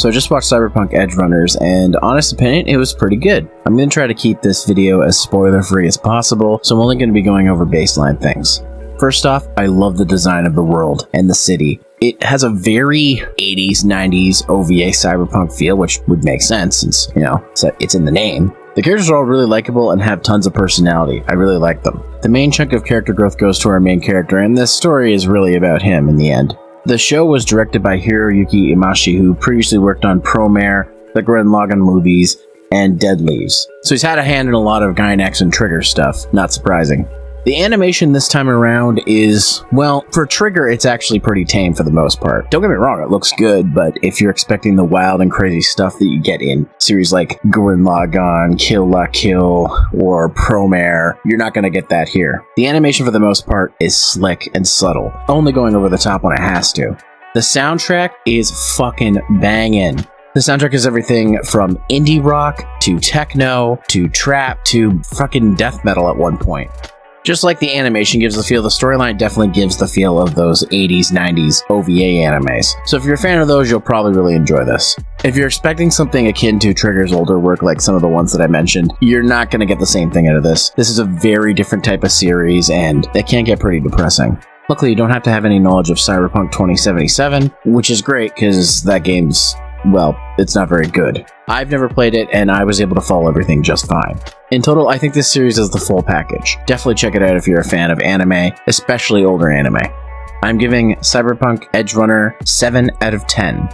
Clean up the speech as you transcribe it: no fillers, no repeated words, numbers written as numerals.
So I just watched Cyberpunk Edgerunners, and honest opinion, it was pretty good. I'm going to try to keep this video as spoiler-free as possible, so I'm only going to be going over baseline things. First off, I love the design of the world and the city. It has a very 80s, 90s OVA cyberpunk feel, which would make sense since, it's in the name. The characters are all really likable and have tons of personality. I really like them. The main chunk of character growth goes to our main character, and this story is really about him in the end. The show was directed by Hiroyuki Imaishi, who previously worked on Promare, the Gurren Lagann movies, and Dead Leaves. So he's had a hand in a lot of Gainax and Trigger stuff, not surprising. The animation this time around is, well, for Trigger, it's actually pretty tame for the most part. Don't get me wrong, it looks good, but if you're expecting the wild and crazy stuff that you get in series like Gurren Lagann, Kill La Kill, or Promare, you're not going to get that here. The animation for the most part is slick and subtle, only going over the top when it has to. The soundtrack is fucking banging. The soundtrack is everything from indie rock, to techno, to trap, to fucking death metal at one point. Just like the animation gives the feel, the storyline definitely gives the feel of those 80s, 90s OVA animes. So if you're a fan of those, you'll probably really enjoy this. If you're expecting something akin to Trigger's older work like some of the ones that I mentioned, you're not going to get the same thing out of this. This is a very different type of series, and it can get pretty depressing. Luckily, you don't have to have any knowledge of Cyberpunk 2077, which is great because that game's, well, it's not very good. I've never played it, and I was able to follow everything just fine. In total, I think this series is the full package. Definitely check it out if you're a fan of anime, especially older anime. I'm giving Cyberpunk Edgerunner 7 out of 10.